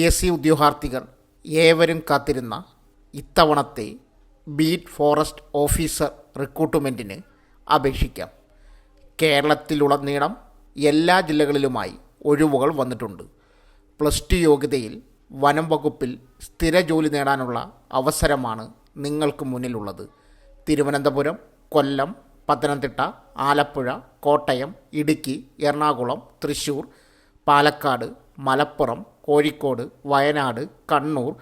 PSC ഉദ്യോഗാർത്ഥികൾ ഏവരും കാത്തിരുന്ന ഇത്തവണത്തെ ബീറ്റ് ഫോറസ്റ്റ് ഓഫീസർ റിക്രൂട്ട്മെൻറ്റിന് അപേക്ഷിക്കാം. കേരളത്തിലുടനീളം എല്ലാ ജില്ലകളിലുമായി ഒഴിവുകൾ വന്നിട്ടുണ്ട്. +2 യോഗ്യതയിൽ വനം വകുപ്പിൽ സ്ഥിര ജോലി നേടാനുള്ള അവസരമാണ് നിങ്ങൾക്ക് മുന്നിലുള്ളത്. തിരുവനന്തപുരം, കൊല്ലം, പത്തനംതിട്ട, ആലപ്പുഴ, കോട്ടയം, ഇടുക്കി, എറണാകുളം, തൃശ്ശൂർ, പാലക്കാട്, മലപ്പുറം, കോഴിക്കോട്, വയനാട്, കണ്ണൂർ,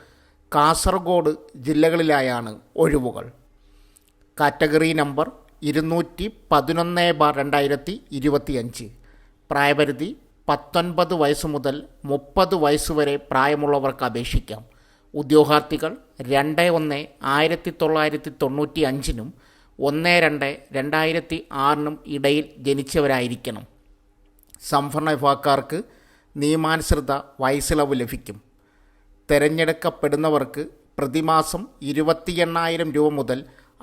കാസർഗോഡ് ജില്ലകളിലായാണ് ഒഴിവുകൾ. Category number 211/2025. പ്രായപരിധി 19 വയസ്സ് മുതൽ 30 വയസ്സ് വരെ പ്രായമുള്ളവർക്ക് അപേക്ഷിക്കാം. ഉദ്യോഗാർത്ഥികൾ 2/1/1995 1/2/2006 ഇടയിൽ ജനിച്ചവരായിരിക്കണം. സംവരണ വിഭാഗക്കാർക്ക് നിയമാനുസൃത വയസ്സിളവ് ലഭിക്കും. തിരഞ്ഞെടുക്കപ്പെടുന്നവർക്ക് പ്രതിമാസം 28,000 രൂപ മുതൽ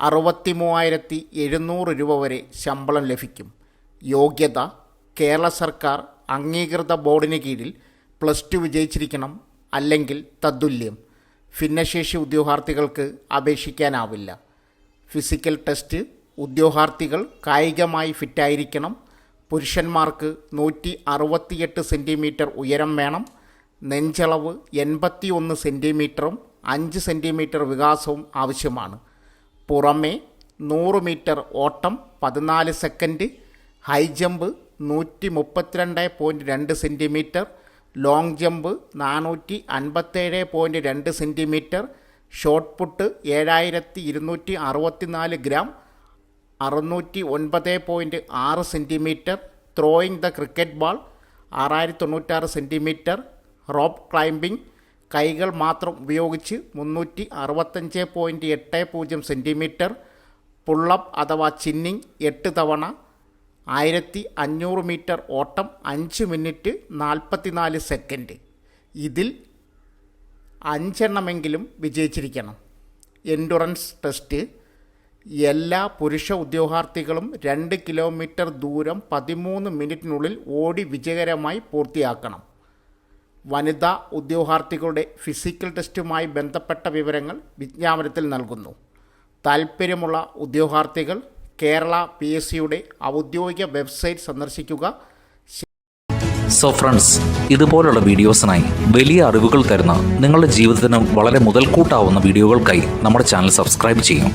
63,700 രൂപ വരെ ശമ്പളം ലഭിക്കും. യോഗ്യത: കേരള സർക്കാർ അംഗീകൃത ബോർഡിന് കീഴിൽ +2 വിജയിച്ചിരിക്കണം, അല്ലെങ്കിൽ തത്തുല്യം. ഭിന്നശേഷി ഉദ്യോഗാർത്ഥികൾക്ക് അപേക്ഷിക്കാനാവില്ല. ഫിസിക്കൽ ടെസ്റ്റ്: ഉദ്യോഗാർത്ഥികൾ കായികമായി ഫിറ്റായിരിക്കണം. പുരുഷന്മാർക്ക് 168 സെൻറ്റിമീറ്റർ ഉയരം വേണം. നെഞ്ചളവ് 81 സെൻറ്റിമീറ്ററും 5 സെൻറ്റിമീറ്റർ വികാസവും ആവശ്യമാണ്. പുറമേ 100 മീറ്റർ ഓട്ടം 14 second, high jump 132.2 centimetre, long jump 457.2 centimetre, shot put 7264 gram 609.6 centimetre, throwing the cricket ball 6096 centimetre, rope climbing കൈകൾ മാത്രം ഉപയോഗിച്ച് 365.80 സെൻറ്റിമീറ്റർ, പുള്ളപ്പ് അഥവാ ചിന്നിങ് 8 തവണ 1500 മീറ്റർ ഓട്ടം 5 മിനിറ്റ് 44 സെക്കൻഡ്. ഇതിൽ 5 എണ്ണമെങ്കിലും വിജയിച്ചിരിക്കണം. എൻഡുറൻസ് ടെസ്റ്റ്: എല്ലാ പുരുഷ ഉദ്യോഗാർത്ഥികളും 2 കിലോമീറ്റർ ദൂരം 13 മിനിറ്റിനുള്ളിൽ ഓടി വിജയകരമായി പൂർത്തിയാക്കണം. വനിതാ ഉദ്യോഗാർത്ഥികളുടെ ഫിസിക്കൽ ടെസ്റ്റുമായി ബന്ധപ്പെട്ട വിവരങ്ങൾ വിജ്ഞാപനത്തിൽ നൽകുന്നു. താൽപ്പര്യമുള്ള ഉദ്യോഗാർത്ഥികൾ കേരള PSCയുടെ ഔദ്യോഗിക വെബ്സൈറ്റ് സന്ദർശിക്കുക. ഫ്രണ്ട്സ്, ഇതുപോലുള്ള വീഡിയോസിനായി വലിയ അറിവുകൾ തരുന്ന നിങ്ങളുടെ ജീവിതത്തിന് വളരെ മുതൽക്കൂട്ടാവുന്ന വീഡിയോകൾക്കായി നമ്മുടെ ചാനൽ സബ്സ്ക്രൈബ് ചെയ്യും.